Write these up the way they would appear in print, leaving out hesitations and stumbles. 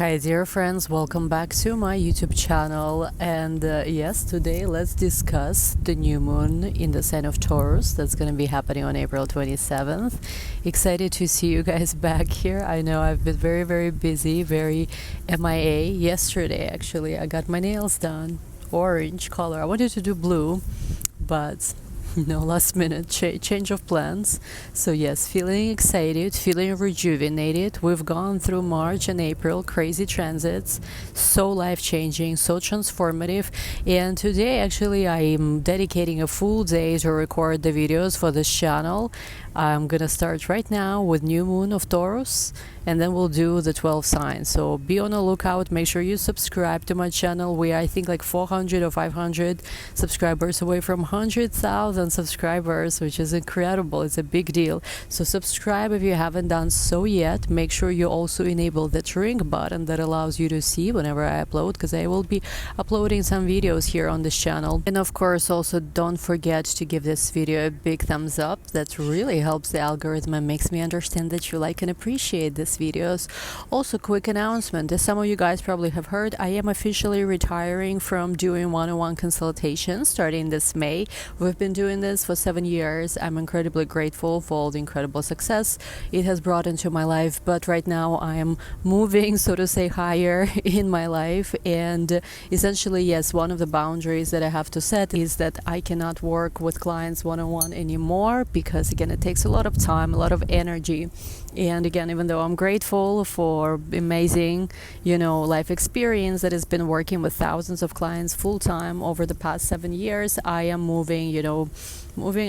Hi dear friends, welcome back to my YouTube channel. And yes, today let's discuss the new moon in the sign of Taurus. That's going to be happening on April 27th. Excited to see you guys back here. I know I've been very busy, very MIA. Yesterday actually I got my nails done, orange color. I wanted to do blue, but last minute change of plans. So yes, feeling excited, feeling rejuvenated. We've gone through March and April, crazy transits, so life-changing, so transformative. And today actually I'm dedicating a full day to record the videos for this channel. I'm gonna start right now with new moon of Taurus, and then we'll do the 12 signs. So be on the lookout. Make sure you subscribe to my channel. We are, I think, like 400 or 500 subscribers away from 100,000 subscribers, which is incredible. It's a big deal. So subscribe if you haven't done so yet. Make sure you also enable that ring button that allows you to see whenever I upload, because I will be uploading some videos here on this channel. And of course, also don't forget to give this video a big thumbs up. That really helps the algorithm and makes me understand that you like and appreciate these videos. Also, quick announcement, as some of you guys probably have heard, I am officially retiring from doing one-on-one consultations starting this May. We've been doing this for 7 years. I'm incredibly grateful for all the incredible success it has brought into my life, but right now I am moving, so to say, higher in my life. And essentially, yes, one of the boundaries that I have to set is that I cannot work with clients one-on-one anymore, because again, it takes a lot of time, a lot of energy. And again, even though I'm grateful for amazing, life experience that has been working with thousands of clients full-time over the past 7 years, I am moving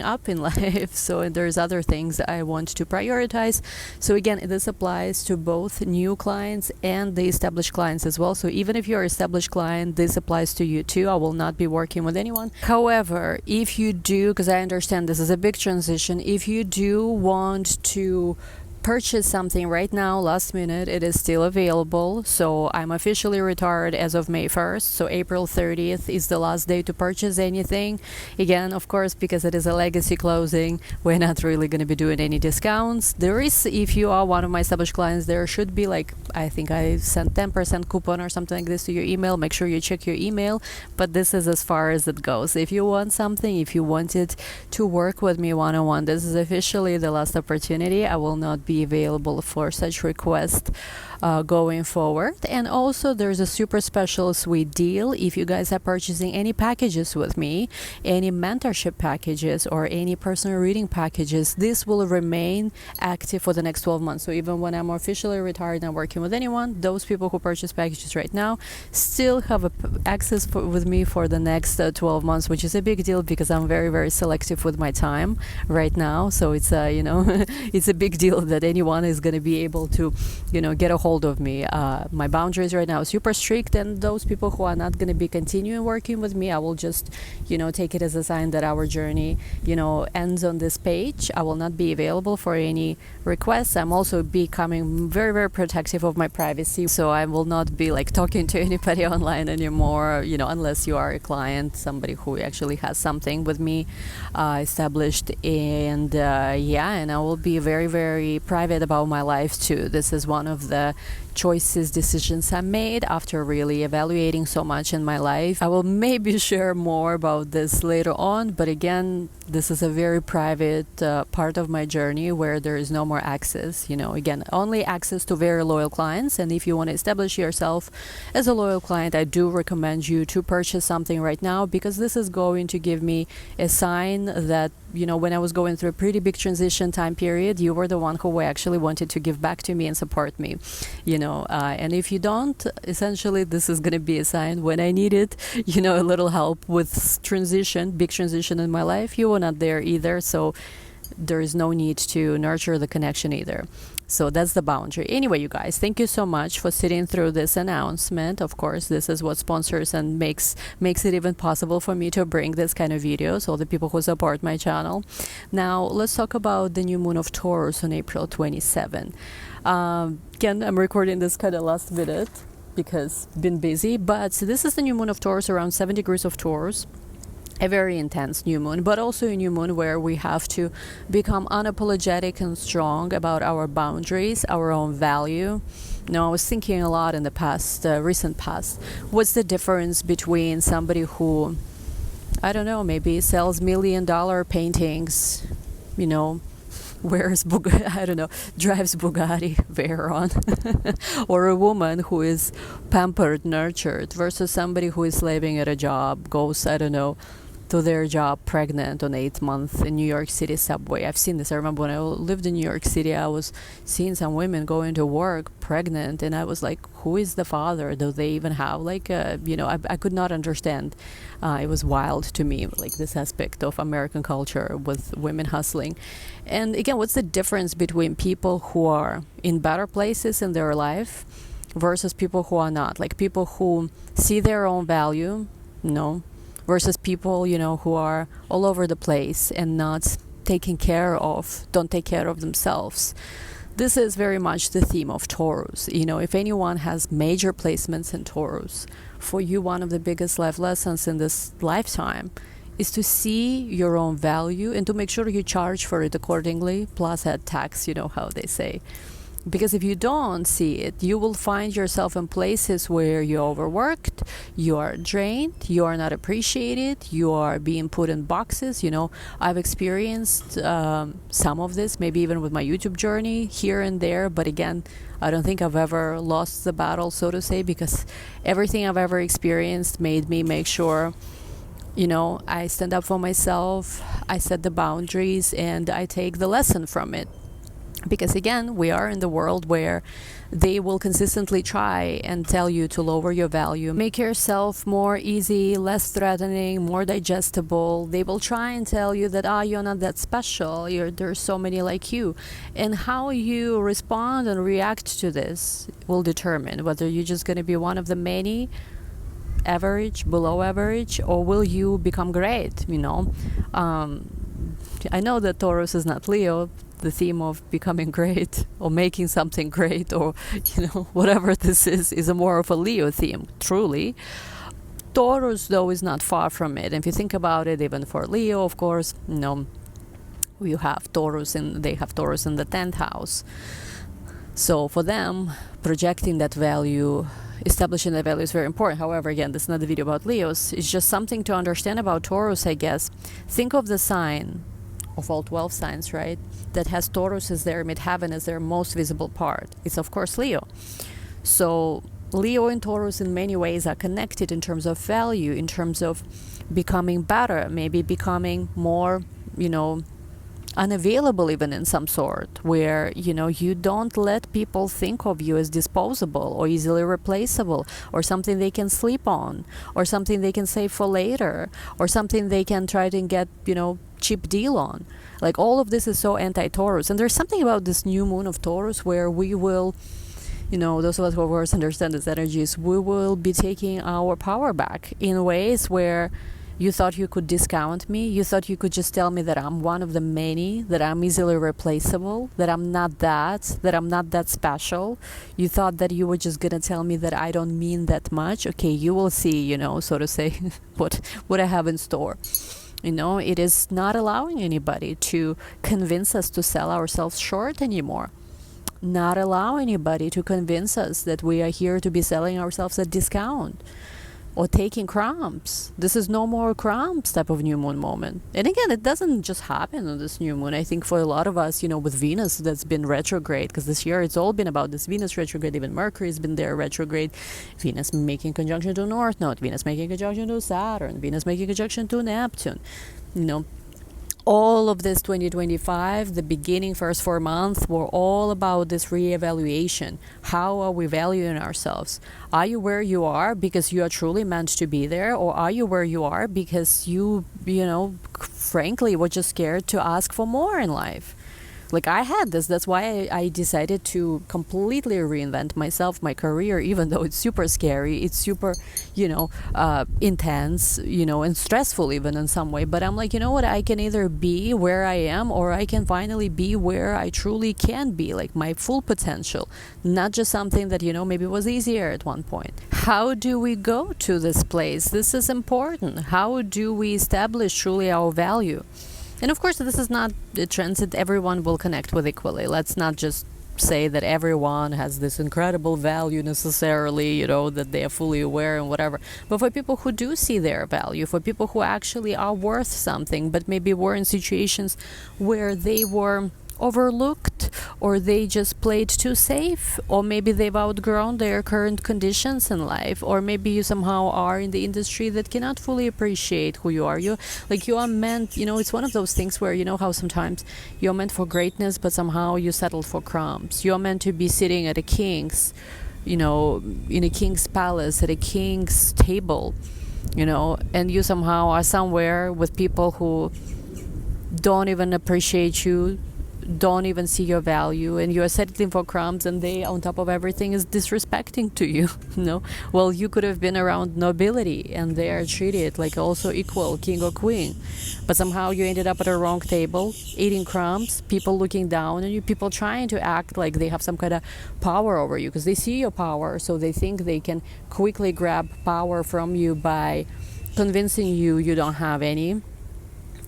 up in life. So there's other things I want to prioritize. So again, this applies to both new clients and the established clients as well. So even if you're an established client, this applies to you too. I will not be working with anyone. However, if you do, because I understand this is a big transition, if you do want to purchase something right now, last minute, it is still available. So I'm officially retired as of May 1st. So April 30th is the last day to purchase anything. Again, of course, because it is a legacy closing, we're not really going to be doing any discounts. There is, if you are one of my established clients, there should be I think I sent 10% coupon or something like this to your email. Make sure you check your email. But this is as far as it goes. If you want something, if you wanted to work with me one-on-one, this is officially the last opportunity. I will not be available for such request going forward. And also, there's a super special sweet deal. If you guys are purchasing any packages with me, any mentorship packages or any personal reading packages, this will remain active for the next 12 months. So even when I'm officially retired and working with anyone, those people who purchase packages right now still have access with me for the next 12 months, which is a big deal because I'm very selective with my time right now. So it's it's a big deal that anyone is going to be able to get a hold of me. My boundaries right now are super strict, and those people who are not going to be continuing working with me, I will just take it as a sign that our journey ends on this page. I will not be available for any requests. I'm also becoming very protective of my privacy, so I will not be talking to anybody online anymore, unless you are a client, somebody who actually has something with me established. And and I will be very private about my life too. This is one of the decisions I made after really evaluating so much in my life. I will maybe share more about this later on, but again, this is a very private part of my journey where there is no more access, again, only access to very loyal clients. And if you want to establish yourself as a loyal client, I do recommend you to purchase something right now, because this is going to give me a sign that when I was going through a pretty big transition time period, you were the one who actually wanted to give back to me and support me, and if you don't, essentially this is going to be a sign when I needed, a little help with big transition in my life, you were not there either. So there is no need to nurture the connection either. So that's the boundary. Anyway, you guys, thank you so much for sitting through this announcement. Of course, this is what sponsors and makes it even possible for me to bring this kind of videos, all the people who support my channel. Now, let's talk about the new moon of Taurus on April 27. Again, I'm recording this kind of last minute because been busy, but this is the new moon of Taurus, around 7 degrees of Taurus. A very intense new moon, but also a new moon where we have to become unapologetic and strong about our boundaries, our own value, I was thinking a lot in the past, recent past, what's the difference between somebody who, I don't know, maybe sells $1 million paintings, wears I don't know, drives Bugatti Veyron, or a woman who is pampered, nurtured, versus somebody who is slaving at a job, goes, I don't know, to their job pregnant on 8th month in New York City subway. I've seen this. I remember when I lived in New York City, I was seeing some women going to work pregnant, and I was like, who is the father? Do they even have like a, I could not understand. It was wild to me, like this aspect of American culture with women hustling. And again, what's the difference between people who are in better places in their life versus people who are not? Like people who see their own value, versus people, who are all over the place and not don't take care of themselves. This is very much the theme of Taurus. If anyone has major placements in Taurus, for you, one of the biggest life lessons in this lifetime is to see your own value and to make sure you charge for it accordingly, plus add tax, how they say. Because if you don't see it, you will find yourself in places where you're overworked, you are drained, you are not appreciated, you are being put in boxes. I've experienced some of this, maybe even with my YouTube journey here and there. But again, I don't think I've ever lost the battle, so to say, because everything I've ever experienced made me make sure, I stand up for myself, I set the boundaries, and I take the lesson from it. Because again, we are in the world where they will consistently try and tell you to lower your value, make yourself more easy, less threatening, more digestible. They will try and tell you that, you're not that special, there's so many like you. And how you respond and react to this will determine whether you're just going to be one of the many, average, below average, or will you become great, I know that Taurus is not Leo, the theme of becoming great or making something great, or whatever this is a more of a Leo theme, truly. Taurus, though, is not far from it. And if you think about it, even for Leo, of course, you have Taurus, and they have Taurus in the 10th house. So for them, projecting that value, establishing that value is very important. However, again, this is not a video about Leos. It's just something to understand about Taurus, I guess. Think of the sign of all 12 signs, right, that has Taurus as their midheaven, as their most visible part. It's of course Leo. So Leo and Taurus in many ways are connected in terms of value, in terms of becoming better, maybe becoming more, unavailable even in some sort, where you don't let people think of you as disposable or easily replaceable, or something they can sleep on, or something they can save for later, or something they can try to get cheap deal on. Like all of this is so anti-Taurus. And there's something about this new moon of Taurus where we will, those of us who of course understand these energies, we will be taking our power back in ways where you thought you could discount me, you thought you could just tell me that I'm one of the many, that I'm easily replaceable, that I'm not that special. You thought that you were just gonna tell me that I don't mean that much. Okay, you will see, so to say, what I have in store. It is not allowing anybody to convince us to sell ourselves short anymore. Not allow anybody to convince us that we are here to be selling ourselves at discount or taking crumbs. This is no more crumbs type of new moon moment. And again, it doesn't just happen on this new moon. I think for a lot of us, with Venus that's been retrograde, because this year it's all been about this Venus retrograde. Even Mercury has been there retrograde. Venus making conjunction to North Node, Venus making conjunction to Saturn, Venus making conjunction to Neptune. All of this 2025, the beginning first 4 months, were all about this reevaluation. How are we valuing ourselves? Are you where you are because you are truly meant to be there? Or are you where you are because you frankly, were just scared to ask for more in life? Like I had this. That's why I decided to completely reinvent myself, my career, even though it's super scary. It's super, intense, and stressful even in some way. But I'm like, what? I can either be where I am, or I can finally be where I truly can be, like my full potential, not just something that, maybe was easier at one point. How do we go to this place? This is important. How do we establish truly our value? And of course, this is not a transit everyone will connect with equally. Let's not just say that everyone has this incredible value necessarily, you know, that they are fully aware and whatever. But for people who do see their value, for people who actually are worth something, but maybe were in situations where they were overlooked, or they just played too safe, or maybe they've outgrown their current conditions in life, or maybe you somehow are in the industry that cannot fully appreciate who you are. You are meant, you know, it's one of those things where, you know how sometimes you're meant for greatness, but somehow you settled for crumbs. You're meant to be sitting at a king's, you know, in a king's palace, at a king's table, you know, and you somehow are somewhere with people who don't even appreciate you, don't even see your value, and you're settling for crumbs, and they, on top of everything, is disrespecting to you. No, well, you could have been around nobility, and they are treated like also equal, king or queen, but somehow you ended up at a wrong table, eating crumbs, people looking down on you, people trying to act like they have some kind of power over you because they see your power, so they think they can quickly grab power from you by convincing you you don't have any.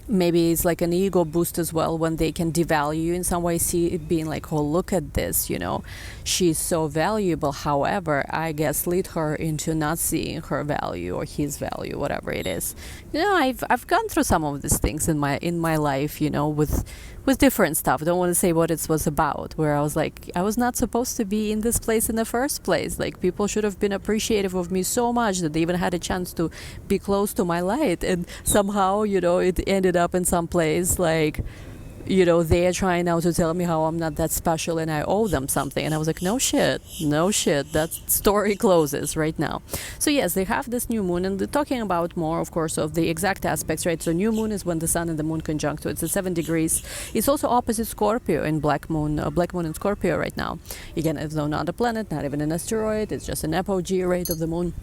Maybe it's like an ego boost as well when they can devalue you in some way, see it being like, oh, look at this, you know, she's so valuable. However, I guess lead her into not seeing her value or his value, whatever it is. You know, I've gone through some of these things in my life, you know, with different stuff. I don't want to say what it was about, where I was like, I was not supposed to be in this place in the first place. Like, people should have been appreciative of me so much that they even had a chance to be close to my light, and somehow, you know, it ended up in some place like, you know, they are trying now to tell me how I'm not that special and I owe them something. And I was like, no shit, that story closes right now. So yes, they have this new moon, and they're talking about more, of course, of the exact aspects, right? So new moon is when the sun and the moon conjunct, so it's at 7 degrees. It's also opposite Scorpio in black moon in Scorpio right now. Again, it's not a planet, not even an asteroid, it's just an apogee rate of the moon.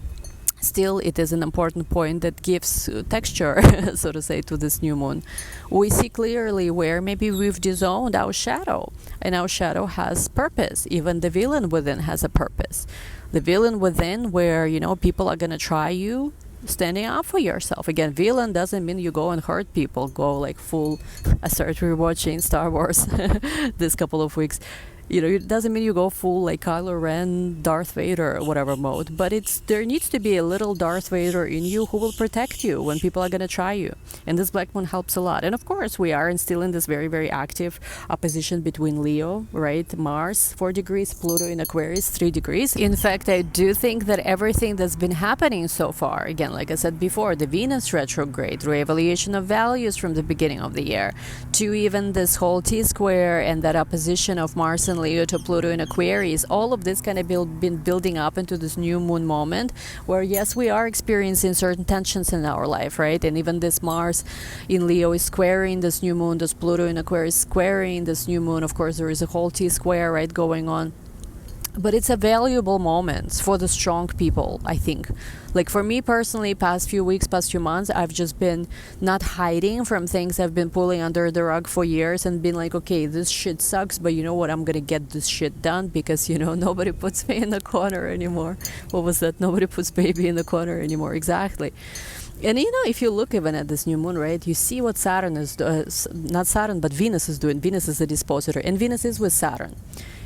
Still, it is an important point that gives texture, so to say, to this new moon. We see clearly where maybe we've disowned our shadow, and our shadow has purpose. Even the villain within has a purpose. The villain within, where, you know, people are going to try you, standing up for yourself. Again, villain doesn't mean you go and hurt people, go like full. I started rewatching Star Wars this couple of weeks. You know, it doesn't mean you go full like Kylo Ren, Darth Vader, or whatever mode, but there needs to be a little Darth Vader in you who will protect you when people are going to try you. And this black moon helps a lot. And of course, we are still in this very, very active opposition between Leo, right? Mars, 4 degrees, Pluto in Aquarius, 3 degrees. In fact, I do think that everything that's been happening so far, again, like I said before, the Venus retrograde, re-evaluation of values from the beginning of the year, to even this whole T-square and that opposition of Mars and Leo to Pluto in Aquarius, all of this kind of been building up into this new moon moment where, yes, we are experiencing certain tensions in our life, right? And even this Mars in Leo is squaring this new moon, this Pluto in Aquarius squaring this new moon. Of course, there is a whole T-square, right, going on. But it's a valuable moment for the strong people, I think. Like for me personally, past few weeks, past few months, I've just been not hiding from things I've been pulling under the rug for years and been like, okay, this shit sucks, but you know what? I'm going to get this shit done because, you know, nobody puts me in the corner anymore. What was that? Nobody puts baby in the corner anymore. Exactly. And, you know, if you look even at this new moon, right, you see what Saturn is, not Saturn, but Venus is doing. Venus is the dispositor, and Venus is with Saturn.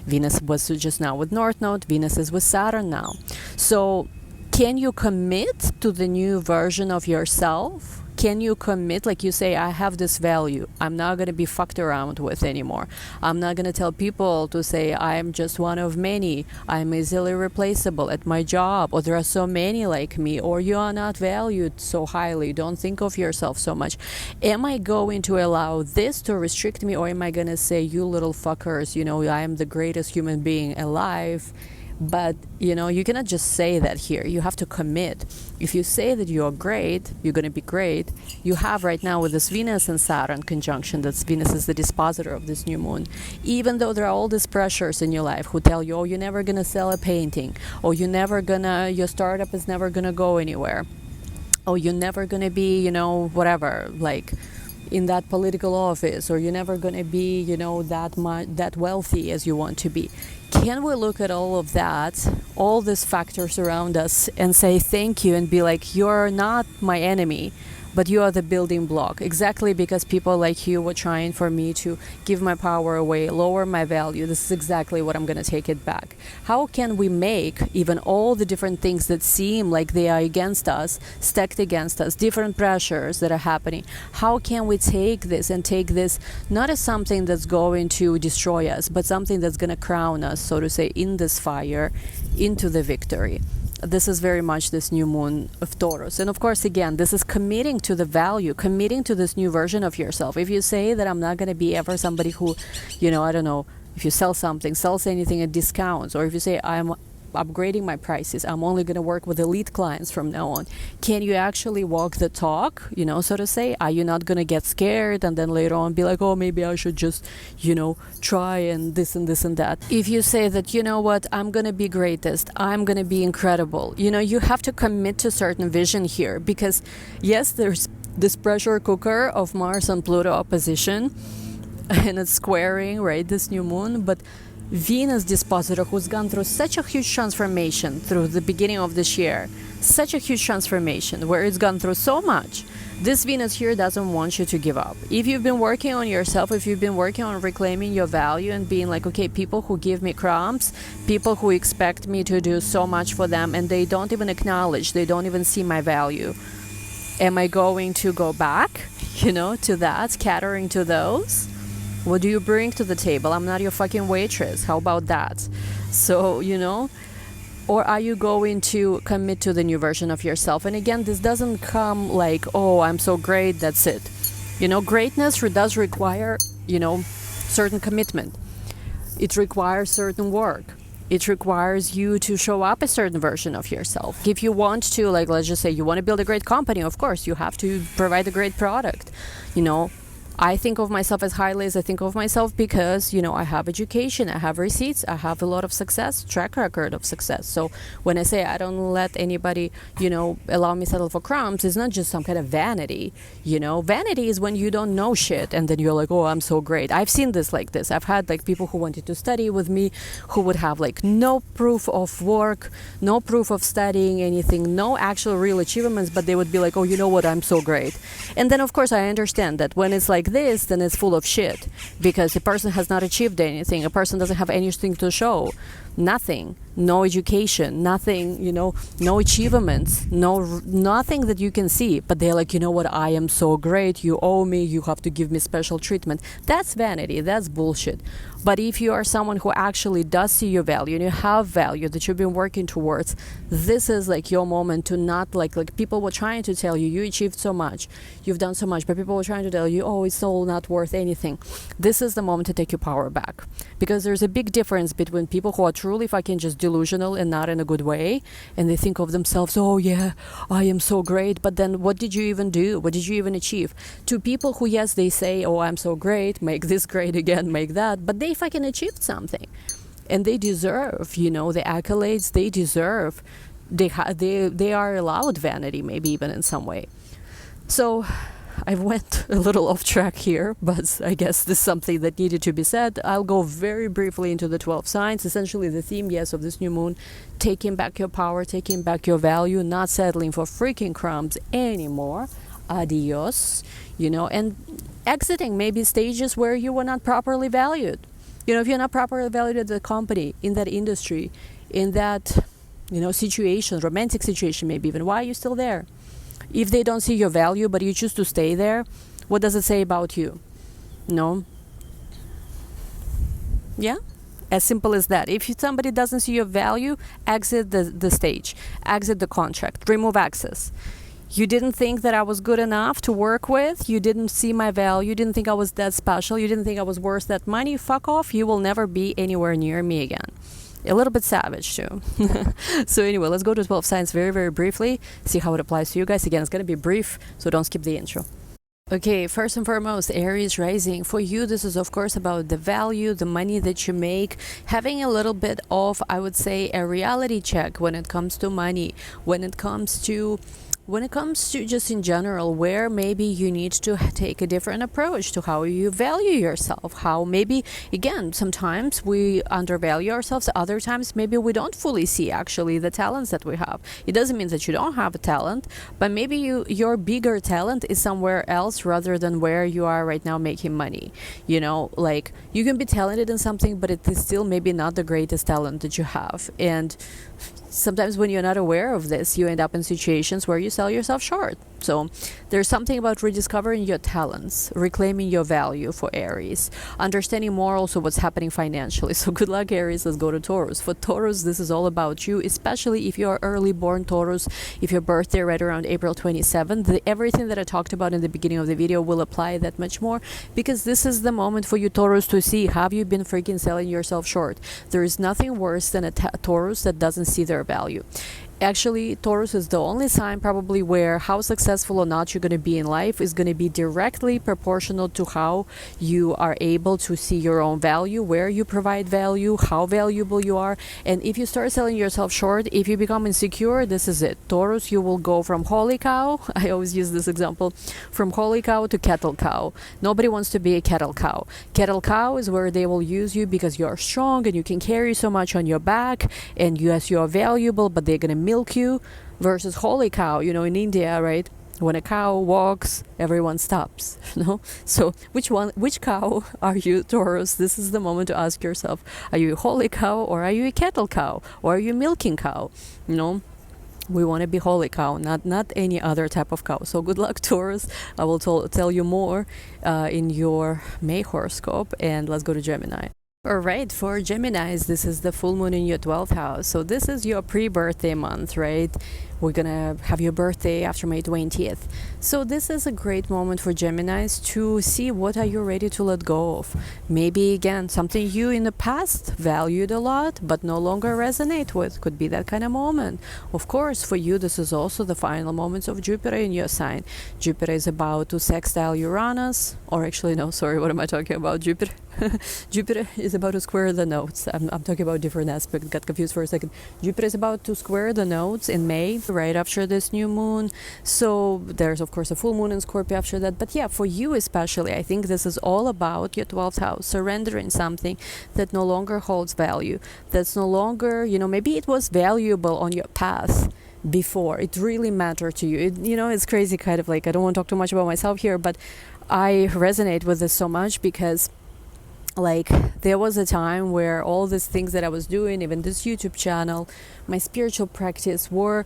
Venus was just now with North Node. Venus is with Saturn now. So can you commit to the new version of yourself? Can you commit, like you say, I have this value. I'm not going to be fucked around with anymore. I'm not going to tell people to say I'm just one of many. I'm easily replaceable at my job, or there are so many like me, or you are not valued so highly. Don't think of yourself so much. Am I going to allow this to restrict me, or am I going to say, you little fuckers, you know, I am the greatest human being alive? But, you know, you cannot just say that here. You have to commit. If you say that you're great, you're going to be great. You have right now with this Venus and Saturn conjunction, that's Venus is the dispositor of this new moon. Even though there are all these pressures in your life who tell you, oh, you're never going to sell a painting, or your startup is never going to go anywhere, oh, you're never going to be, you know, whatever, like in that political office, or you're never going to be, you know, that wealthy as you want to be. can we look at all of that, all these factors around us, and say thank you and be like, you're not my enemy, but you are the building block, exactly because people like you were trying for me to give my power away, lower my value. This is exactly what I'm going to take it back. How can we make even all the different things that seem like they are against us, stacked against us, different pressures that are happening, how can we take this and take this not as something that's going to destroy us, but something that's going to crown us, so to say, in this fire, into the victory? This is very much this new moon of Taurus. And of course, again, this is committing to the value, committing to this new version of yourself. If you say that I'm not going to be ever somebody who, I don't know, if you sell something, sells anything at discounts, or if you say I'm upgrading my prices, I'm only going to work with elite clients from now on. Can you actually walk the talk, so to say? Are you not going to get scared and then later on be like, oh, maybe I should just, try and this and this and that? If you say that, what, I'm going to be greatest, I'm going to be incredible, you have to commit to certain vision here, because yes, there's this pressure cooker of Mars and Pluto opposition and it's squaring, right, this new moon, but Venus dispositor, who's gone through such a huge transformation through the beginning of this year, such a huge transformation where it's gone through so much. This Venus here doesn't want you to give up. If you've been working on yourself, if you've been working on reclaiming your value and being like, okay, people who give me crumbs, people who expect me to do so much for them and they don't even acknowledge, they don't even see my value. Am I going to go back, to that, catering to those? What do you bring to the table? I'm not your fucking waitress. How about that? So, or are you going to commit to the new version of yourself? And again, this doesn't come like, oh, I'm so great, that's it. Greatness does require, certain commitment. It requires certain work. It requires you to show up a certain version of yourself. If you want to, like, let's just say you want to build a great company, of course, you have to provide a great product, I think of myself as highly as I think of myself because, I have education, I have receipts, I have a lot of success, track record of success. So when I say I don't let anybody, allow me settle for crumbs, it's not just some kind of vanity. Vanity is when you don't know shit and then you're like, oh, I'm so great. I've seen this like this. I've had like people who wanted to study with me who would have like no proof of work, no proof of studying anything, no actual real achievements, but they would be like, oh, you know what, I'm so great. And then of course I understand that when it's like this, then it's full of shit because a person has not achieved anything, a person doesn't have anything to show, nothing, no education, nothing, no achievements, nothing that you can see, but they're like, you know what, I am so great, you owe me, you have to give me special treatment. That's vanity, that's bullshit. But if you are someone who actually does see your value and you have value that you've been working towards, this is like your moment to not like people were trying to tell you, you achieved so much, you've done so much, but people were trying to tell you, oh, it's all not worth anything. This is the moment to take your power back, because there's a big difference between people who are truly fucking just delusional and not in a good way, and they think of themselves, oh yeah, I am so great, but then what did you even do? What did you even achieve? To people who, yes, they say, oh, I'm so great, make this great again, make that, but they fucking achieved something and they deserve, the accolades they deserve. They are allowed vanity, maybe even in some way. So I went a little off track here, but I guess this is something that needed to be said. I'll go very briefly into the 12 signs. Essentially the theme, yes, of this new moon, taking back your power, taking back your value, not settling for freaking crumbs anymore. Adios, and exiting maybe stages where you were not properly valued. If you're not properly valued at the company, in that industry, in that, situation, romantic situation maybe even, why are you still there? If they don't see your value, but you choose to stay there, what does it say about you? No? Yeah? As simple as that. If somebody doesn't see your value, exit the stage, exit the contract, remove access. You didn't think that I was good enough to work with. You didn't see my value. You didn't think I was that special. You didn't think I was worth that money. Fuck off. You will never be anywhere near me again. A little bit savage too. So anyway, let's go to 12 signs very, very briefly. See how it applies to you guys. Again, it's going to be brief, so don't skip the intro. Okay, first and foremost, Aries rising. For you, this is of course about the value, the money that you make, having a little bit of, I would say, a reality check when it comes to money, when it comes to When it comes to just in general, where maybe you need to take a different approach to how you value yourself, how maybe, again, sometimes we undervalue ourselves, other times maybe we don't fully see actually the talents that we have. It doesn't mean that you don't have a talent, but maybe your bigger talent is somewhere else rather than where you are right now making money. You know, like you can be talented in something, but it is still maybe not the greatest talent that you have. And sometimes when you're not aware of this, you end up in situations where you sell yourself short. So there's something about rediscovering your talents, reclaiming your value for Aries, understanding more also what's happening financially. So good luck, Aries. Let's go to Taurus. For Taurus, this is all about you, especially if you're early born Taurus, if your birthday right around April 27th. Everything that I talked about in the beginning of the video will apply that much more, because this is the moment for you, Taurus, to see, have you been freaking selling yourself short? There is nothing worse than a Taurus that doesn't see their value. Actually, Taurus is the only sign probably where how successful or not you're going to be in life is going to be directly proportional to how you are able to see your own value, where you provide value, how valuable you are. And if you start selling yourself short, if you become insecure, this is it. Taurus, you will go from holy cow, I always use this example, from holy cow to kettle cow. Nobody wants to be a kettle cow. Kettle cow is where they will use you because you're strong and you can carry so much on your back, and yes, you're valuable, but they're going to milk you. Versus holy cow, you know, in India, right, when a cow walks, everyone stops. So which cow are you, Taurus? This is the moment to ask yourself, are you a holy cow, or are you a kettle cow, or are you a milking cow? We want to be holy cow, not any other type of cow. So good luck, Taurus. I will tell you more in your May horoscope. And let's go to Gemini. All right, for Geminis, this is the full moon in your 12th house. So this is your pre-birthday month, right? We're gonna have your birthday after May 20th. So this is a great moment for Geminis to see what are you ready to let go of. Maybe, again, something you in the past valued a lot but no longer resonate with. Could be that kind of moment. Of course, for you, this is also the final moments of Jupiter in your sign. Jupiter is about to sextile Uranus, or actually, no, sorry, what am I talking about? Jupiter is about to square the nodes. I'm talking about different aspects. Got confused for a second. Jupiter is about to square the nodes in May, right after this new moon. So there's of course a full moon in Scorpio after that. But yeah, for you especially, I think this is all about your 12th house, surrendering something that no longer holds value, that's no longer, maybe it was valuable on your path before, it really mattered to you. It's crazy, kind of like, I don't want to talk too much about myself here, but I resonate with this so much because there was a time where all these things that I was doing, even this YouTube channel, my spiritual practice, were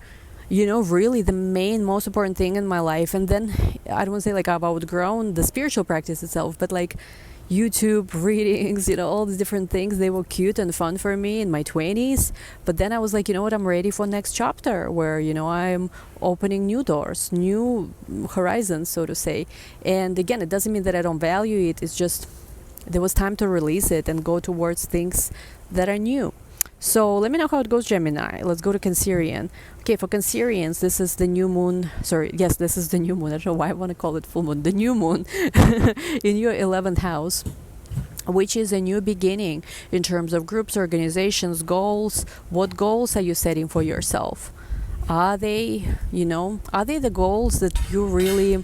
really the most important thing in my life. And then I don't want to say I've outgrown the spiritual practice itself, but YouTube readings, all these different things, they were cute and fun for me in my 20s. But then I was like, what, I'm ready for next chapter where, I'm opening new doors, new horizons, so to say. And again, it doesn't mean that I don't value it. It's just there was time to release it and go towards things that are new. So let me know how it goes, Gemini. Let's go to Cancerian. Okay, for Cancerians, this is the new moon. This is the new moon. I don't know why I want to call it full moon. The new moon in your 11th house, which is a new beginning in terms of groups, organizations, goals. What goals are you setting for yourself? Are they the goals that you really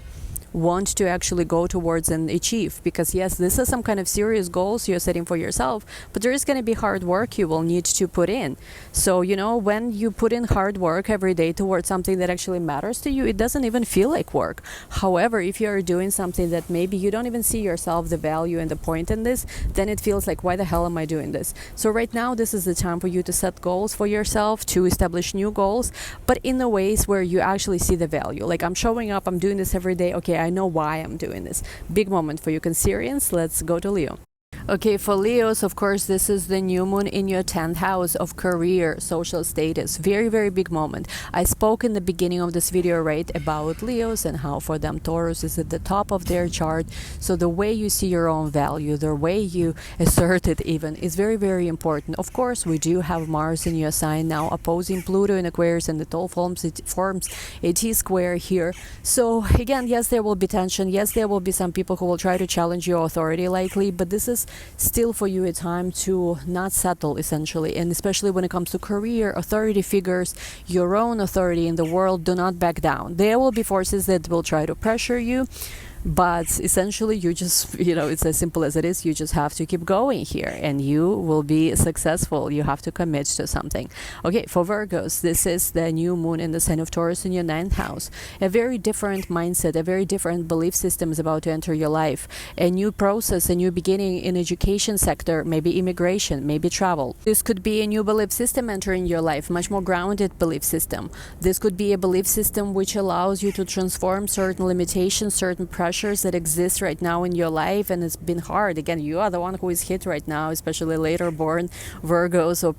want to actually go towards and achieve? Because yes, this is some kind of serious goals you're setting for yourself, but there is going to be hard work you will need to put in. So when you put in hard work every day towards something that actually matters to you, it doesn't even feel like work. However, if you're doing something that maybe you don't even see yourself the value and the point in this, then it feels like, why the hell am I doing this? So right now, this is the time for you to set goals for yourself, to establish new goals, but in the ways where you actually see the value. I'm showing up, I'm doing this every day. Okay, I know why I'm doing this. Big moment for you, Cancerians. Let's go to Leo. Okay, for Leos, of course, this is the new moon in your 10th house of career, social status. Very, very big moment. I spoke in the beginning of this video, right, about Leos and how for them Taurus is at the top of their chart. So the way you see your own value, the way you assert it even, is very, very important. Of course, we do have Mars in your sign now opposing Pluto in Aquarius, and it all forms a T-square here. So again, yes, there will be tension. Yes, there will be some people who will try to challenge your authority likely, but this is still for you a time to not settle, essentially. And especially when it comes to career, authority figures, your own authority in the world, do not back down. There will be forces that will try to pressure you, but essentially you just, it's as simple as it is. You just have to keep going here and you will be successful. You have to commit to something. Okay, for Virgos, this is the new moon in the sign of Taurus in your 9th house. A very different mindset, a very different belief system is about to enter your life. A new process, a new beginning in education sector, maybe immigration, maybe travel. This could be a new belief system entering your life, much more grounded belief system. This could be a belief system which allows you to transform certain limitations, certain pressures that exist right now in your life, and it's been hard. Again, you are the one who is hit right now, especially later born Virgos or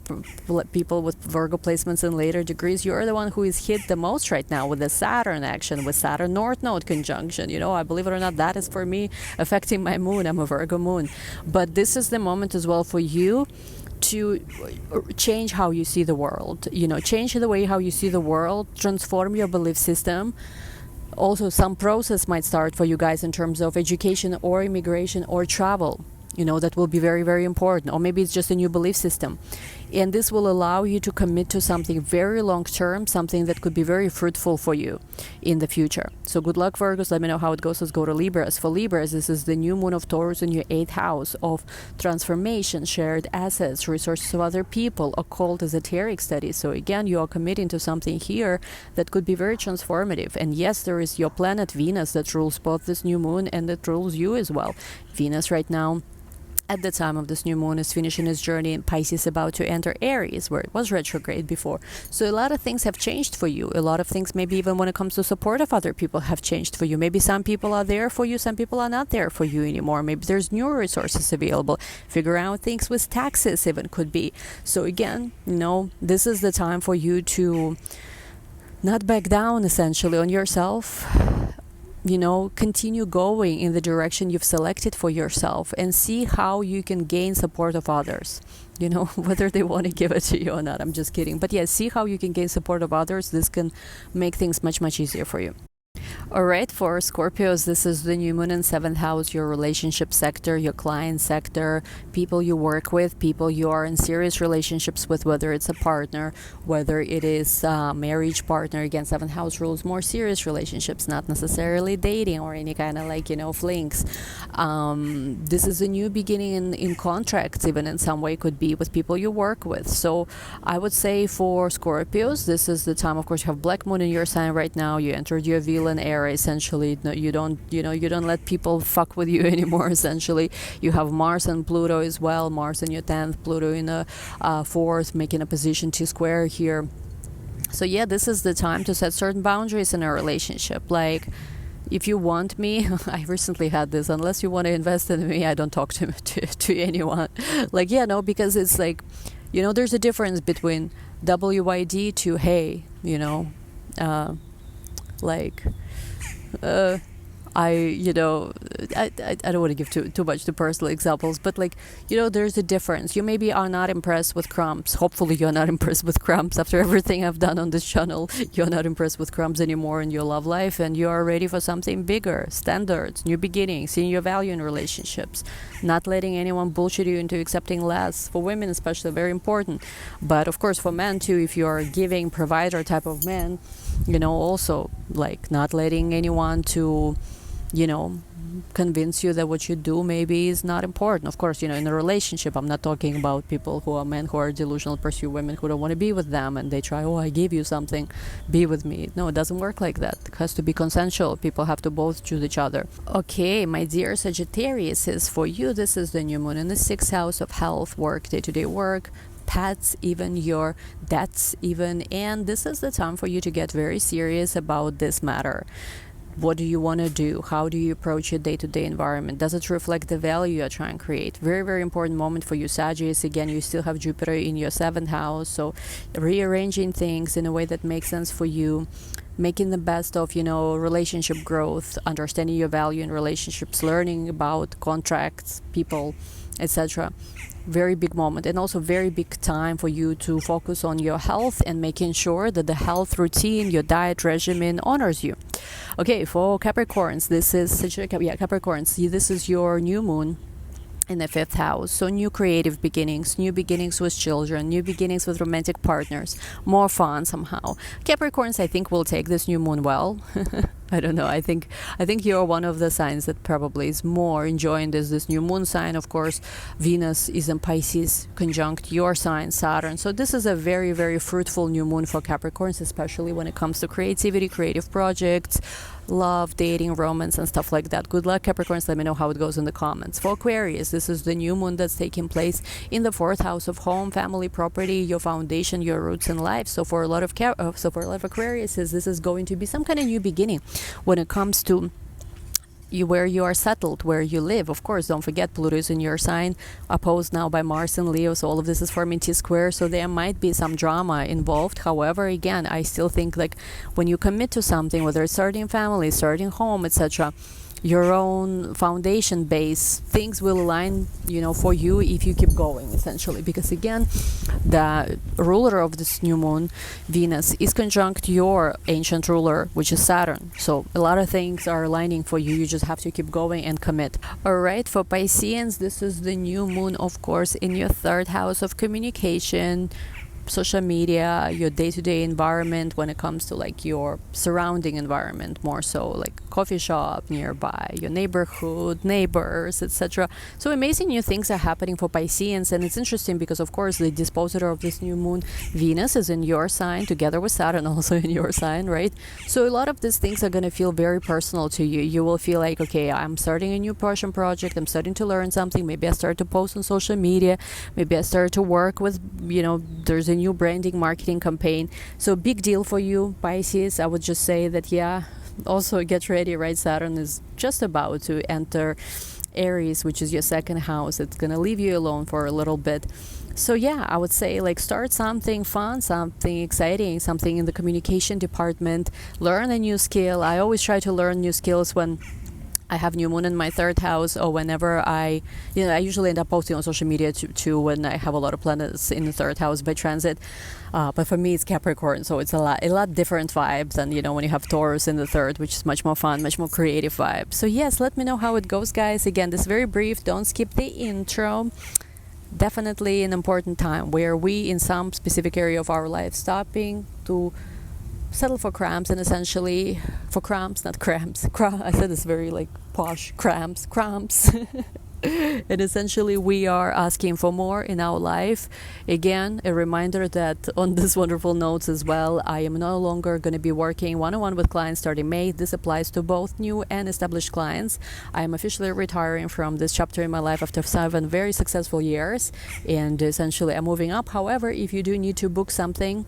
people with Virgo placements in later degrees. You're the one who is hit the most right now with the Saturn action, with Saturn North Node conjunction. I believe it or not, that is for me affecting my moon. I'm a Virgo moon. But this is the moment as well for you to change how you see the world, change the way how you see the world, transform your belief system. Also, some process might start for you guys in terms of education or immigration or travel. That will be very, very important. Or maybe it's just a new belief system. And this will allow you to commit to something very long term, something that could be very fruitful for you in the future. So good luck, Virgos. Let me know how it goes. Let's go to Libras. For Libras, this is the new moon of Taurus in your 8th house of transformation, shared assets, resources of other people, occult, esoteric studies. So again, you are committing to something here that could be very transformative. And yes, there is your planet Venus that rules both this new moon and that rules you as well. Venus right now, at the time of this new moon, is finishing its journey in Pisces, about to enter Aries, where it was retrograde before. So a lot of things have changed for you. A lot of things, maybe even when it comes to support of other people, have changed for you. Maybe some people are there for you, some people are not there for you anymore. Maybe there's new resources available. Figure out things with taxes even could be. So again, this is the time for you to not back down essentially on yourself. Continue going in the direction you've selected for yourself and see how you can gain support of others. Whether they want to give it to you or not. I'm just kidding. But yeah, see how you can gain support of others. This can make things much, much easier for you. Alright, for Scorpios, this is the new moon in 7th house, your relationship sector, your client sector, people you work with, people you are in serious relationships with, whether it's a partner, whether it is a marriage partner. Again, 7th house rules more serious relationships, not necessarily dating or any kind of flings. This is a new beginning in contracts, even in some way could be with people you work with. So I would say for Scorpios, this is the time. Of course, you have Black Moon in your sign right now. You entered your Villain era. Essentially, you don't let people fuck with you anymore. Essentially, you have Mars and Pluto as well. Mars in your 10th, Pluto in the 4th, making a position T-square here. So yeah, this is the time to set certain boundaries in a relationship. Like, if you want me, I recently had this, unless you want to invest in me, I don't talk to anyone. Because it's like, there's a difference between WYD to hey, I don't want to give too much to personal examples, but there's a difference. You maybe are not impressed with Crumbs. Hopefully you're not impressed with Crumbs. After everything I've done on this channel, you're not impressed with Crumbs anymore in your love life, and you are ready for something bigger, standards, new beginnings, seeing your value in relationships, not letting anyone bullshit you into accepting less. For women especially, very important. But of course for men too, if you're a giving provider type of man, also not letting anyone to convince you that what you do maybe is not important. Of course, in a relationship, I'm not talking about people who are men who are delusional, pursue women who don't want to be with them, and they try, I gave you something, be with me. No, it doesn't work like that. It has to be consensual. People have to both choose each other. Okay, my dear Sagittarius, is for you, this is the new moon in the 6th house of health, work, day-to-day work, pets, even your debts even, and this is the time for you to get very serious about this matter. What do you want to do? How do you approach your day-to-day environment? Does it reflect the value you're trying to create? Very, very important moment for you, Sagittarius. Again, you still have Jupiter in your 7th house, so rearranging things in a way that makes sense for you, making the best of, relationship growth, understanding your value in relationships, learning about contracts, people, etc. Very big moment, and also very big time for you to focus on your health and making sure that the health routine, your diet regimen honors you. Okay, for Capricorns, this is Capricorns. This is your new moon in the 5th house. So new creative beginnings, new beginnings with children, new beginnings with romantic partners, more fun somehow. Capricorns, I think, will take this new moon well. I don't know. I think you're one of the signs that probably is more enjoying this new moon sign. Of course, Venus is in Pisces, conjunct your sign, Saturn. So this is a very, very fruitful new moon for Capricorns, especially when it comes to creativity, creative projects, love, dating, romance, and stuff like that. Good luck, Capricorns. Let me know how it goes in the comments. For Aquarius, this is the new moon that's taking place in the 4th house of home, family, property, your foundation, your roots in life. So for a lot of Aquarius, this is going to be some kind of new beginning when it comes to where you are settled, where you live. Of course, don't forget Pluto is in your sign, opposed now by Mars and Leo, so all of this is forming T-square, so there might be some drama involved. However, again, I still think like when you commit to something, whether it's starting family, starting home, etc., your own foundation base, things will align, for you if you keep going, essentially. Because again, the ruler of this new moon, Venus, is conjunct your ancient ruler, which is Saturn. So a lot of things are aligning for you. You just have to keep going and commit. All right, for Pisceans, this is the new moon, of course, in your 3rd house of communication, social media, your day-to-day environment, when it comes to like your surrounding environment, more so like coffee shop nearby, your neighborhood, neighbors, etc. So amazing new things are happening for Pisceans, and it's interesting because of course the dispositor of this new moon, Venus, is in your sign together with Saturn also in your sign, right? So a lot of these things are going to feel very personal to you. You will feel like, okay, I'm starting a new passion project, I'm starting to learn something, maybe I start to post on social media, maybe I start to work with, there's a new branding marketing campaign. So big deal for you, Pisces. I would just say that, yeah, also get ready, right? Saturn is just about to enter Aries, which is your 2nd house. It's gonna leave you alone for a little bit. So yeah, I would say like start something fun, something exciting, something in the communication department, learn a new skill. I always try to learn new skills when I have new moon in my 3rd house, or whenever I usually end up posting on social media too when I have a lot of planets in the 3rd house by transit. But for me, it's Capricorn, so it's a lot different vibes. And when you have Taurus in the 3rd, which is much more fun, much more creative vibe. So yes, let me know how it goes, guys. Again, this is very brief. Don't skip the intro. Definitely an important time where we, in some specific area of our life, stopping to settle for crumbs, and essentially for crumbs, not cramps. I said it's very like posh, crumbs. And essentially we are asking for more in our life. Again, a reminder that on this wonderful notes as well, I am no longer going to be working one-on-one with clients starting May. This applies to both new and established clients. I am officially retiring from this chapter in my life after 7 very successful years, and essentially I'm moving up. However, if you do need to book something,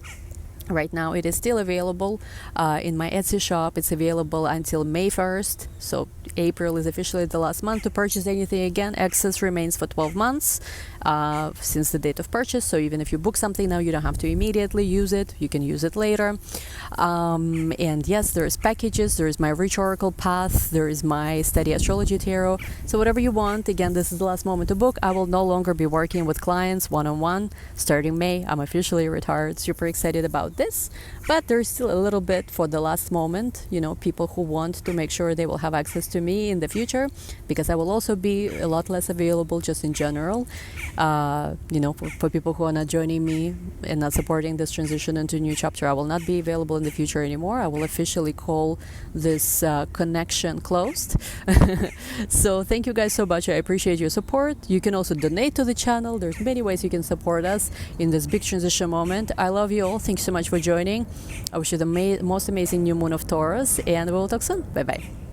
right now it is still available in my Etsy shop. It's available until May 1st. So April is officially the last month to purchase anything. Again, access remains for 12 months since the date of purchase. So even if you book something now, you don't have to immediately use it. You can use it later. And yes, there's packages. There is my Rich Oracle Path. There is my Study Astrology Tarot. So whatever you want. Again, this is the last moment to book. I will no longer be working with clients one-on-one starting May. I'm officially retired. Super excited about this, but there's still a little bit for the last moment, people who want to make sure they will have access to me in the future, because I will also be a lot less available just in general, for people who are not joining me and not supporting this transition into a new chapter. I will not be available in the future anymore. I will officially call this connection closed. So thank you guys so much. I appreciate your support. You can also donate to the channel. There's many ways you can support us in this big transition moment. I love you all. Thank you so much for joining. I wish you the most amazing new moon of Taurus, and we'll talk soon. Bye bye.